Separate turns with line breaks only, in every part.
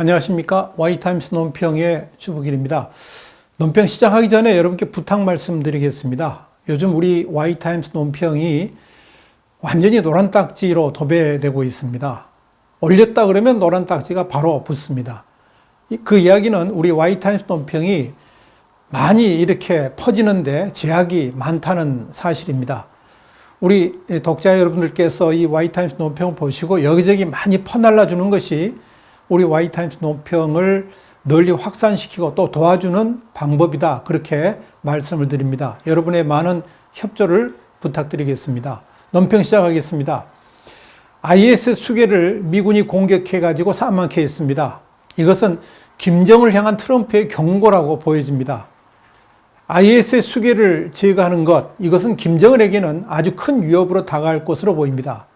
안녕하십니까. Y타임스 논평의 주부길입니다. 논평 시작하기 전에 여러분께 부탁 말씀드리겠습니다. 요즘 우리 Y타임스 논평이 완전히 노란 딱지로 도배되고 있습니다. 올렸다 그러면 노란 딱지가 바로 붙습니다. 그 이야기는 우리 Y타임스 논평이 많이 이렇게 퍼지는데 제약이 많다는 사실입니다. 우리 독자 여러분들께서 이 Y타임스 논평을 보시고 여기저기 많이 퍼날라 주는 것이 우리 Y타임스 논평을 널리 확산시키고 또 도와주는 방법이다. 그렇게 말씀을 드립니다. 여러분의 많은 협조를 부탁드리겠습니다. 논평 시작하겠습니다. IS 수계를 미군이 공격해가지고 사망케 했습니다. 이것은 김정을 향한 트럼프의 경고라고 보여집니다. IS의 수계를 제거하는 것, 이것은 김정은에게는 아주 큰 위협으로 다가갈 것으로 보입니다.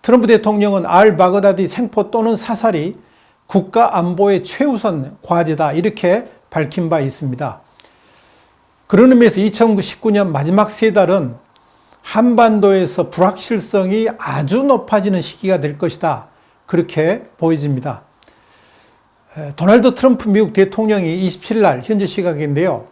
트럼프 대통령은 알-바그다디 생포 또는 사살이 국가 안보의 최우선 과제다 이렇게 밝힌 바 있습니다. 그런 의미에서 2019년 마지막 세 달은 한반도에서 불확실성이 아주 높아지는 시기가 될 것이다. 그렇게 보여집니다. 도널드 트럼프 미국 대통령이 27일 날 현재 시각인데요.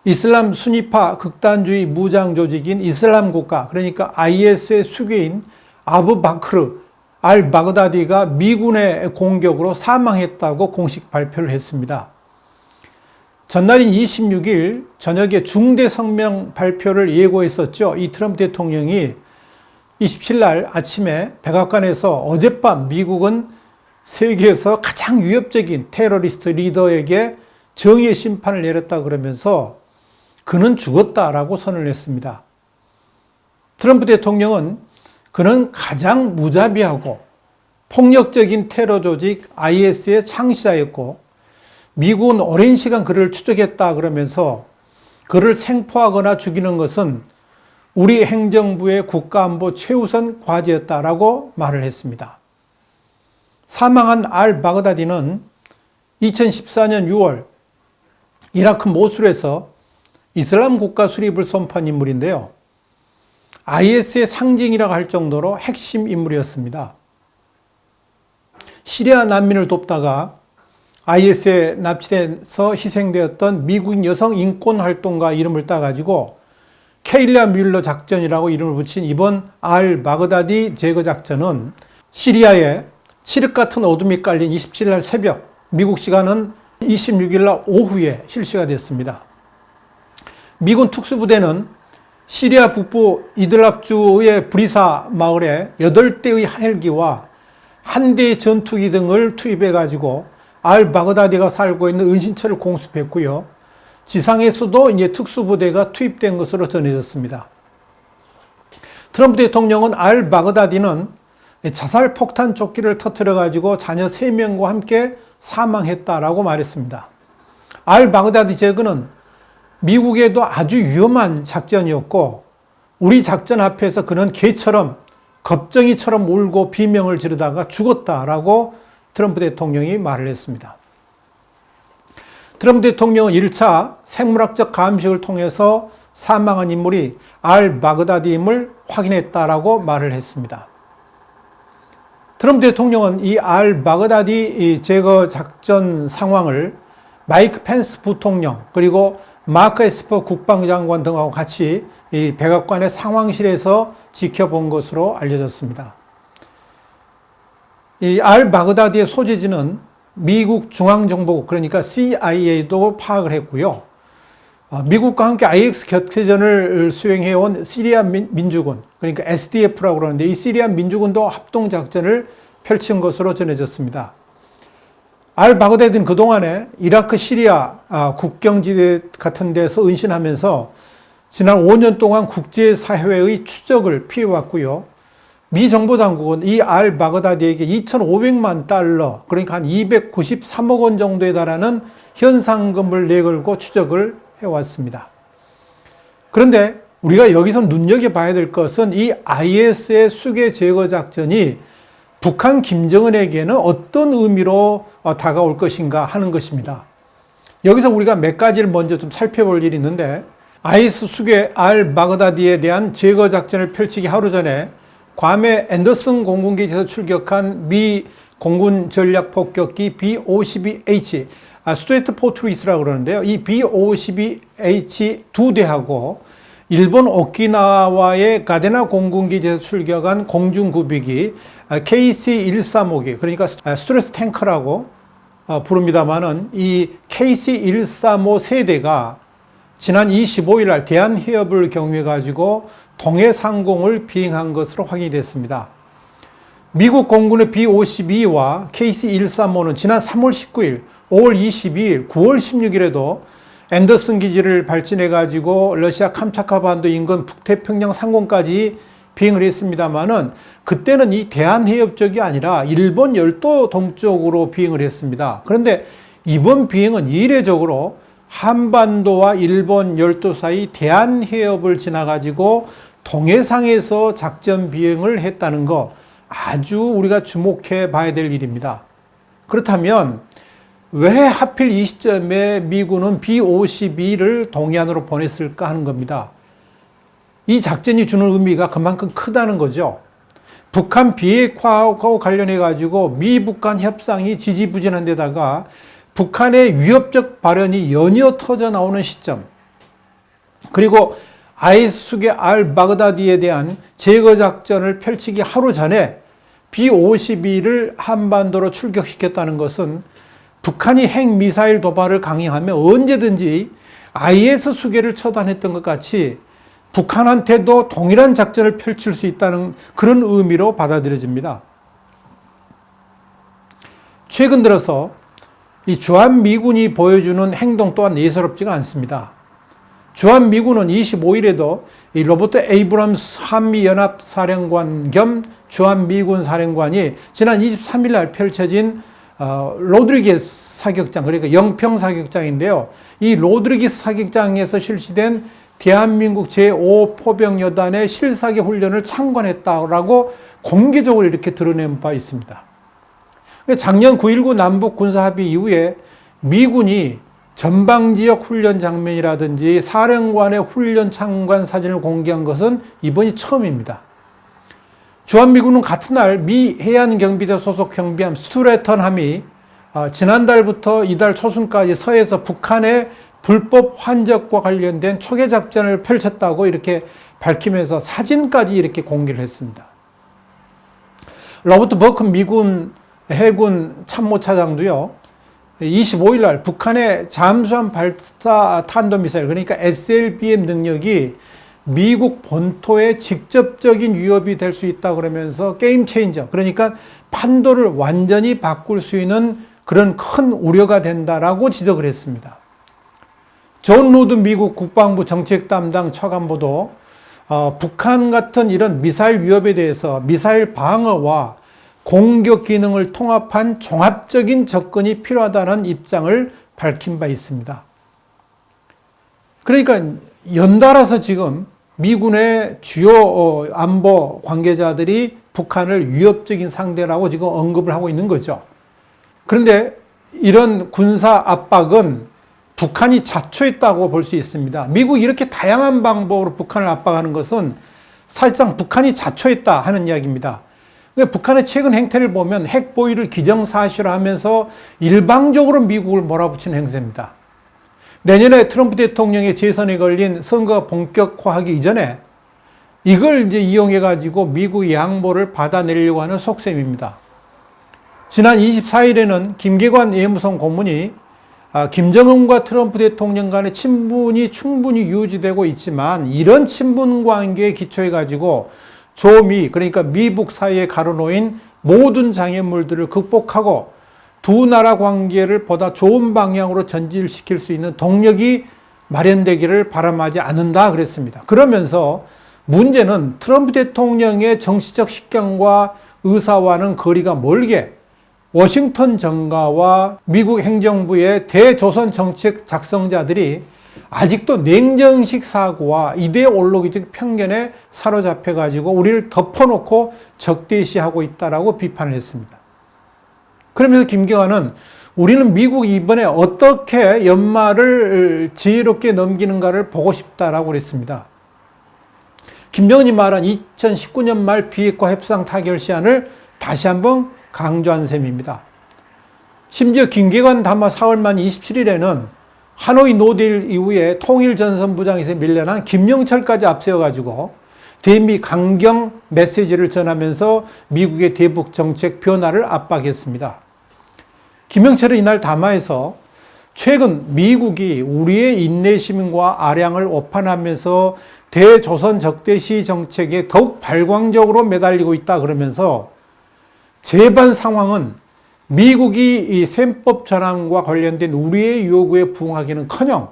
이슬람 순위파 극단주의 무장 조직인 이슬람 국가, 그러니까 IS의 수괴인 아부 바크르 알-바그다디가 미군의 공격으로 사망했다고 공식 발표를 했습니다. 전날인 26일 저녁에 중대 성명 발표를 예고했었죠. 이 트럼프 대통령이 27일 날 아침에 백악관에서 어젯밤 미국은 세계에서 가장 위협적인 테러리스트 리더에게 정의의 심판을 내렸다 그러면서 그는 죽었다라고 선언을 했습니다. 트럼프 대통령은 그는 가장 무자비하고 폭력적인 테러 조직 IS의 창시자였고 미국은 오랜 시간 그를 추적했다 그러면서 그를 생포하거나 죽이는 것은 우리 행정부의 국가안보 최우선 과제였다라고 말을 했습니다. 사망한 알-바그다디는 2014년 6월 이라크 모술에서 이슬람 국가 수립을 선포한 인물인데요. IS의 상징이라고 할 정도로 핵심 인물이었습니다. 시리아 난민을 돕다가 IS에 납치돼서 희생되었던 미국 여성 인권 활동가 이름을 따가지고 케일라 뮬러 작전이라고 이름을 붙인 이번 알-바그다디 제거 작전은 시리아에 칠흑 같은 어둠이 깔린 27일 날 새벽, 미국 시간은 26일 날 오후에 실시가 됐습니다. 미군 특수부대는 시리아 북부 이들랍주의 브리사 마을에 8대의 헬기와 1대의 전투기 등을 투입해가지고 알-바그다디가 살고 있는 은신처를 공습했고요. 지상에서도 이제 특수부대가 투입된 것으로 전해졌습니다. 트럼프 대통령은 알-바그다디는 자살 폭탄 조끼를 터뜨려가지고 자녀 3명과 함께 사망했다라고 말했습니다. 알-바그다디 제거는 미국에도 아주 위험한 작전이었고 우리 작전 앞에서 그는 개처럼 겁쟁이처럼 울고 비명을 지르다가 죽었다라고 트럼프 대통령이 말을 했습니다. 트럼프 대통령은 1차 생물학적 감식을 통해서 사망한 인물이 알-바그다디임을 확인했다라고 말을 했습니다. 트럼프 대통령은 이 알-바그다디 제거 작전 상황을 마이크 펜스 부통령 그리고 마크 에스퍼 국방장관 등하고 같이 이 백악관의 상황실에서 지켜본 것으로 알려졌습니다. 이 알-바그다디의 소재지는 미국 중앙정보국 그러니까 CIA도 파악을 했고요. 미국과 함께 IX 격퇴전을 수행해온 시리아 민주군 그러니까 SDF라고 그러는데 이 시리아 민주군도 합동작전을 펼친 것으로 전해졌습니다. 알-바그다디는 그동안에 이라크 시리아 국경지대 같은 데서 은신하면서 지난 5년 동안 국제사회의 추적을 피해왔고요. 미 정보당국은 이 알-바그다디에게 2,500만 달러 그러니까 한 293억 원 정도에 달하는 현상금을 내걸고 추적을 해왔습니다. 그런데 우리가 여기서 눈여겨봐야 될 것은 이 IS의 수계 제거 작전이 북한 김정은에게는 어떤 의미로 다가올 것인가 하는 것입니다. 여기서 우리가 몇 가지를 먼저 좀 살펴볼 일이 있는데 IS 수계 알-바그다디에 대한 제거 작전을 펼치기 하루 전에 괌의 앤더슨 공군기지에서 출격한 미 공군 전략 폭격기 B-52H, 스트레이트 포트리스라고 그러는데요. 이 B-52H 2대하고 일본 오키나와의 가데나 공군기지에서 출격한 공중구비기 KC-135기, 그러니까 스트레스 탱커라고 부릅니다만은 이 KC-135 세대가 지난 25일 날 대한해협을 경유해 가지고 동해 상공을 비행한 것으로 확인이 됐습니다. 미국 공군의 B-52와 KC-135는 지난 3월 19일, 5월 22일, 9월 16일에도 앤더슨 기지를 발진해 가지고 러시아 캄차카 반도 인근 북태평양 상공까지 비행을 했습니다만은 그때는 이 대한해협 쪽이 아니라 일본 열도 동쪽으로 비행을 했습니다. 그런데 이번 비행은 이례적으로 한반도와 일본 열도 사이 대한해협을 지나 가지고 동해상에서 작전 비행을 했다는 거 아주 우리가 주목해 봐야 될 일입니다. 그렇다면 왜 하필 이 시점에 미군은 B-52를 동해안으로 보냈을까 하는 겁니다. 이 작전이 주는 의미가 그만큼 크다는 거죠. 북한 비핵화하고 관련해 가지고 미북 간 협상이 지지부진한 데다가 북한의 위협적 발언이 연이어 터져 나오는 시점, 그리고 IS숙의 알-바그다디에 대한 제거 작전을 펼치기 하루 전에 B-52를 한반도로 출격시켰다는 것은 북한이 핵미사일 도발을 강행하면 언제든지 IS 수계를 처단했던 것 같이 북한한테도 동일한 작전을 펼칠 수 있다는 그런 의미로 받아들여집니다. 최근 들어서 이 주한미군이 보여주는 행동 또한 예사롭지가 않습니다. 주한미군은 25일에도 이 로버트 에이브럼스 한미연합사령관 겸 주한미군 사령관이 지난 23일 날 펼쳐진 로드리게스 사격장, 그러니까 영평 사격장인데요. 이 로드리게스 사격장에서 실시된 대한민국 제5포병여단의 실사격 훈련을 참관했다라고 공개적으로 이렇게 드러낸 바 있습니다. 작년 9.19 남북 군사합의 이후에 미군이 전방지역 훈련 장면이라든지 사령관의 훈련 참관 사진을 공개한 것은 이번이 처음입니다. 주한미군은 같은 날 미 해안경비대 소속 경비함 스투레턴함이 지난달부터 이달 초순까지 서해에서 북한의 불법 환적과 관련된 초계 작전을 펼쳤다고 이렇게 밝히면서 사진까지 이렇게 공개를 했습니다. 로버트 버큰 미군 해군 참모차장도요, 25일 날 북한의 잠수함 발사 탄도미사일, 그러니까 SLBM 능력이 미국 본토에 직접적인 위협이 될 수 있다 그러면서 게임 체인저, 그러니까 판도를 완전히 바꿀 수 있는 그런 큰 우려가 된다라고 지적을 했습니다. 존 루드 미국 국방부 정책 담당 차관보도 북한 같은 이런 미사일 위협에 대해서 미사일 방어와 공격 기능을 통합한 종합적인 접근이 필요하다는 입장을 밝힌 바 있습니다. 그러니까 연달아서 지금 미군의 주요 안보 관계자들이 북한을 위협적인 상대라고 지금 언급을 하고 있는 거죠. 그런데 이런 군사 압박은 북한이 자초했다고 볼 수 있습니다. 미국이 이렇게 다양한 방법으로 북한을 압박하는 것은 사실상 북한이 자초했다 하는 이야기입니다. 북한의 최근 행태를 보면 핵 보유를 기정사실화하면서 일방적으로 미국을 몰아붙이는 행세입니다. 내년에 트럼프 대통령의 재선에 걸린 선거가 본격화하기 이전에 이걸 이제 이용해 가지고 미국의 양보를 받아내려고 하는 속셈입니다. 지난 24일에는 김계관 외무성 고문이 김정은과 트럼프 대통령 간의 친분이 충분히 유지되고 있지만 이런 친분 관계에 기초해 가지고 조미, 그러니까 미북 사이에 가로놓인 모든 장애물들을 극복하고 두 나라 관계를 보다 좋은 방향으로 전진시킬 수 있는 동력이 마련되기를 바람하지 않는다 그랬습니다. 그러면서 문제는 트럼프 대통령의 정치적 식견과 의사와는 거리가 멀게 워싱턴 정가와 미국 행정부의 대조선 정책 작성자들이 아직도 냉정식 사고와 이데올로기적 편견에 사로잡혀가지고 우리를 덮어놓고 적대시하고 있다라고 비판을 했습니다. 그러면서 김경환은 우리는 미국이 이번에 어떻게 연말을 지혜롭게 넘기는가를 보고 싶다라고 그랬습니다. 김정은이 말한 2019년 말 비핵화 협상 타결 시한을 다시 한번 강조한 셈입니다. 심지어 김계관 담화 4월 말 27일에는 하노이 노딜 이후에 통일전선부장에서 밀려난 김영철까지 앞세워가지고 대미 강경 메시지를 전하면서 미국의 대북 정책 변화를 압박했습니다. 김영철은 이날 담화에서 최근 미국이 우리의 인내심과 아량을 오판하면서 대조선 적대시 정책에 더욱 발광적으로 매달리고 있다 그러면서 재반 상황은 미국이 이 셈법 전환과 관련된 우리의 요구에 부응하기는커녕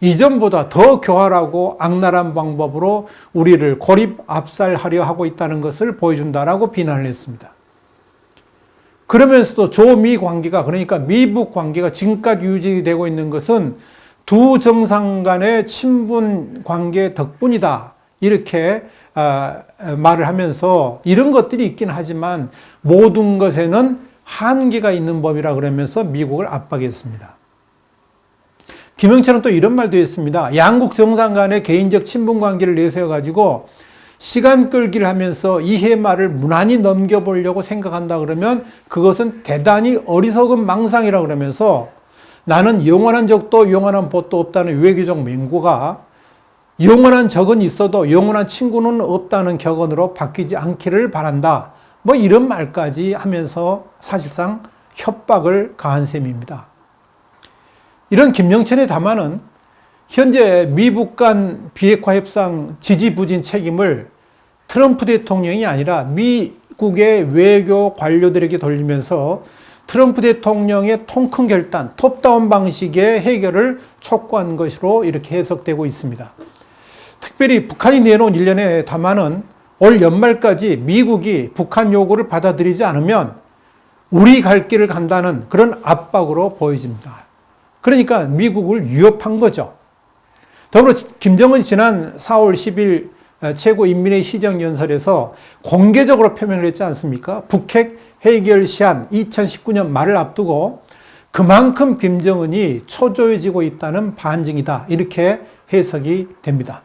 이전보다 더 교활하고 악랄한 방법으로 우리를 고립 압살하려 하고 있다는 것을 보여준다라고 비난을 했습니다. 그러면서도 조미 관계가, 그러니까 미북 관계가 지금까지 유지되고 있는 것은 두 정상 간의 친분 관계 덕분이다, 이렇게 말을 하면서 이런 것들이 있긴 하지만 모든 것에는 한계가 있는 법이라 그러면서 미국을 압박했습니다. 김영철은 또 이런 말도 했습니다. 양국 정상 간의 개인적 친분 관계를 내세워가지고 시간 끌기를 하면서 이 해마를 무난히 넘겨보려고 생각한다 그러면 그것은 대단히 어리석은 망상이라 그러면서 나는 영원한 적도 영원한 법도 없다는 외교적 맹고가 영원한 적은 있어도 영원한 친구는 없다는 격언으로 바뀌지 않기를 바란다. 뭐 이런 말까지 하면서 사실상 협박을 가한 셈입니다. 이런 김영철의 담화는 현재 미북 간 비핵화 협상 지지부진 책임을 트럼프 대통령이 아니라 미국의 외교 관료들에게 돌리면서 트럼프 대통령의 통 큰 결단, 톱다운 방식의 해결을 촉구한 것으로 이렇게 해석되고 있습니다. 특별히 북한이 내놓은 일련의 담화는 올 연말까지 미국이 북한 요구를 받아들이지 않으면 우리 갈 길을 간다는 그런 압박으로 보여집니다. 그러니까 미국을 위협한 거죠. 더불어 김정은이 지난 4월 10일 최고인민회의 시정연설에서 공개적으로 표명을 했지 않습니까? 북핵 해결 시한 2019년 말을 앞두고 그만큼 김정은이 초조해지고 있다는 반증이다, 이렇게 해석이 됩니다.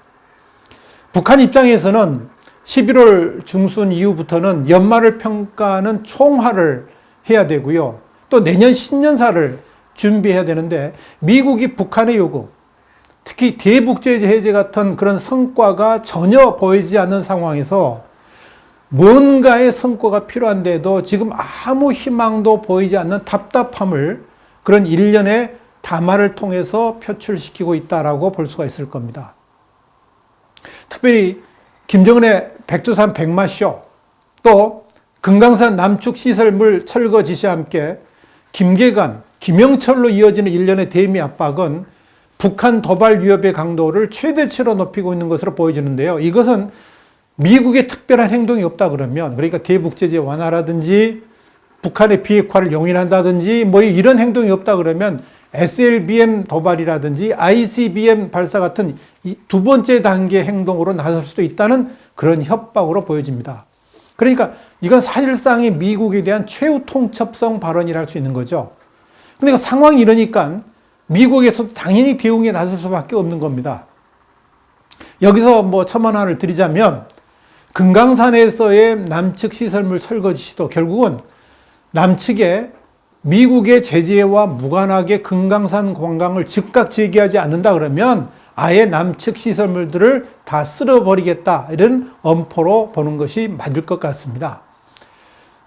북한 입장에서는 11월 중순 이후부터는 연말을 평가하는 총화를 해야 되고요. 또 내년 신년사를 준비해야 되는데 미국이 북한의 요구, 특히 대북제재 해제 같은 그런 성과가 전혀 보이지 않는 상황에서 뭔가의 성과가 필요한데도 지금 아무 희망도 보이지 않는 답답함을 그런 일련의 담화를 통해서 표출시키고 있다라고 볼 수가 있을 겁니다. 특별히 김정은의 백두산 백마쇼, 또 금강산 남측 시설물 철거 지시와 함께 김계관, 김영철로 이어지는 일련의 대미 압박은 북한 도발 위협의 강도를 최대치로 높이고 있는 것으로 보여지는데요. 이것은 미국의 특별한 행동이 없다 그러면, 그러니까 대북제재 완화라든지 북한의 비핵화를 용인한다든지 뭐 이런 행동이 없다 그러면 SLBM 도발이라든지 ICBM 발사 같은 두 번째 단계 행동으로 나설 수도 있다는 그런 협박으로 보여집니다. 그러니까 이건 사실상의 미국에 대한 최후 통첩성 발언이라 할 수 있는 거죠. 그러니까 상황이 이러니까 미국에서 당연히 대응에 나설 수밖에 없는 겁니다. 여기서 뭐 첨언하를 드리자면 금강산에서의 남측 시설물 철거 지시도 결국은 남측에 미국의 제재와 무관하게 금강산 관광을 즉각 재개하지 않는다 그러면 아예 남측 시설물들을 다 쓸어버리겠다, 이런 엄포로 보는 것이 맞을 것 같습니다.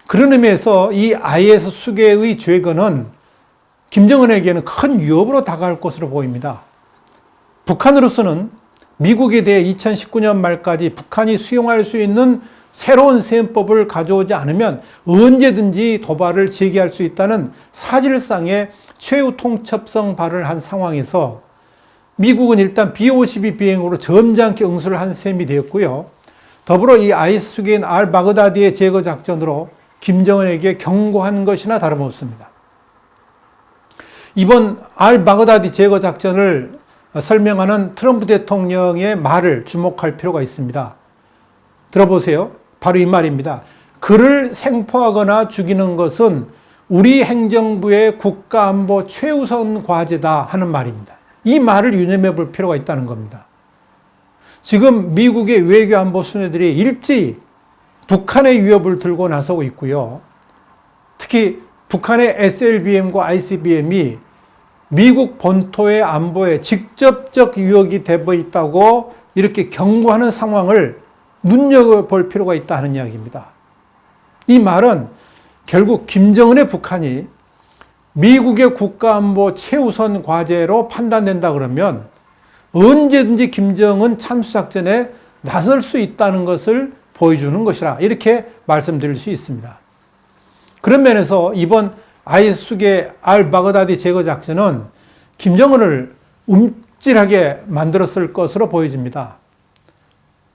그런 의미에서 이 IS 수계의 죄건은 김정은에게는 큰 위협으로 다가갈 것으로 보입니다. 북한으로서는 미국에 대해 2019년 말까지 북한이 수용할 수 있는 새로운 셈법을 가져오지 않으면 언제든지 도발을 재개할 수 있다는 사실상의 최후 통첩성 발언을 한 상황에서 미국은 일단 B-52 비행으로 점잖게 응수를 한 셈이 되었고요. 더불어 이 IS 수계인 알바그다디의 제거 작전으로 김정은에게 경고한 것이나 다름없습니다. 이번 알바그다디 제거 작전을 설명하는 트럼프 대통령의 말을 주목할 필요가 있습니다. 들어보세요. 바로 이 말입니다. 그를 생포하거나 죽이는 것은 우리 행정부의 국가안보 최우선 과제다 하는 말입니다. 이 말을 유념해 볼 필요가 있다는 겁니다. 지금 미국의 외교안보 수뇌들이 일제히 북한의 위협을 들고 나서고 있고요. 특히 북한의 SLBM과 ICBM이 미국 본토의 안보에 직접적 위협이 되어 있다고 이렇게 경고하는 상황을 눈여겨볼 필요가 있다 하는 이야기입니다. 이 말은 결국 김정은의 북한이 미국의 국가안보 최우선 과제로 판단된다 그러면 언제든지 김정은 참수작전에 나설 수 있다는 것을 보여주는 것이라 이렇게 말씀드릴 수 있습니다. 그런 면에서 이번 IS 수계 알바그다디 제거 작전은 김정은을 움찔하게 만들었을 것으로 보여집니다.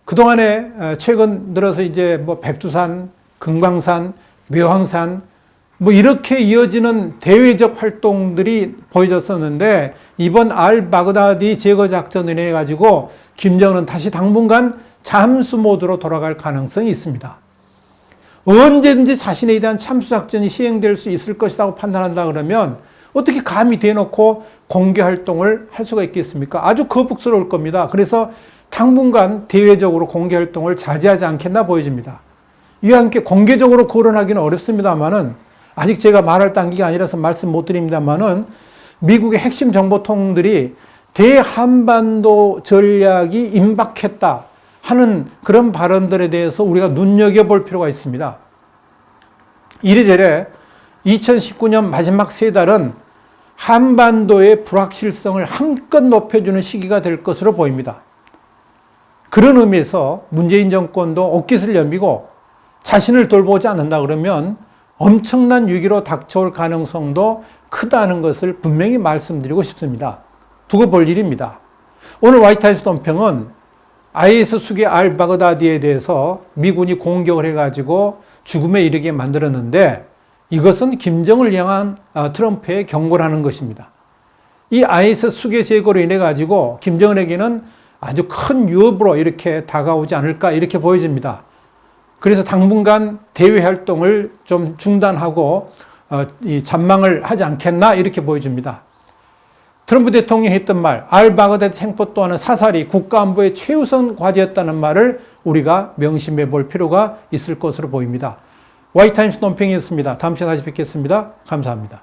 그동안에 최근 들어서 이제 뭐 백두산, 금강산, 묘황산 이렇게 이어지는 대외적 활동들이 보여졌었는데 이번 알바그다디 제거 작전을 인해 가지고 김정은은 다시 당분간 잠수 모드로 돌아갈 가능성이 있습니다. 언제든지 자신에 대한 참수작전이 시행될 수 있을 것이라고 판단한다 그러면 어떻게 감히 대놓고 공개 활동을 할 수가 있겠습니까? 아주 거북스러울 겁니다. 그래서 당분간 대외적으로 공개 활동을 자제하지 않겠나 보여집니다. 이와 함께 공개적으로 거론하기는 어렵습니다만은 아직 제가 말할 단계가 아니라서 말씀 못 드립니다만은 미국의 핵심 정보통들이 대한반도 전략이 임박했다 하는 그런 발언들에 대해서 우리가 눈여겨볼 필요가 있습니다. 이래저래 2019년 마지막 3달은 한반도의 불확실성을 한껏 높여주는 시기가 될 것으로 보입니다. 그런 의미에서 문재인 정권도 옷깃을 여미고 자신을 돌보지 않는다 그러면 엄청난 위기로 닥쳐올 가능성도 크다는 것을 분명히 말씀드리고 싶습니다. 두고 볼 일입니다. 오늘 화이트하우스 논평은 IS 수계 알바그다디에 대해서 미군이 공격을 해가지고 죽음에 이르게 만들었는데 이것은 김정을 향한 트럼프의 경고라는 것입니다. 이 IS 수계 제거로 인해 가지고 김정은에게는 아주 큰 위협으로 이렇게 다가오지 않을까 이렇게 보여집니다. 그래서 당분간 대외 활동을 좀 중단하고 잔망을 하지 않겠나 이렇게 보여집니다. 트럼프 대통령이 했던 말, 알바그다디 생포 또한 사살이 국가안보의 최우선 과제였다는 말을 우리가 명심해 볼 필요가 있을 것으로 보입니다. 화이트타임스 논평이었습니다. 다음 시간에 다시 뵙겠습니다. 감사합니다.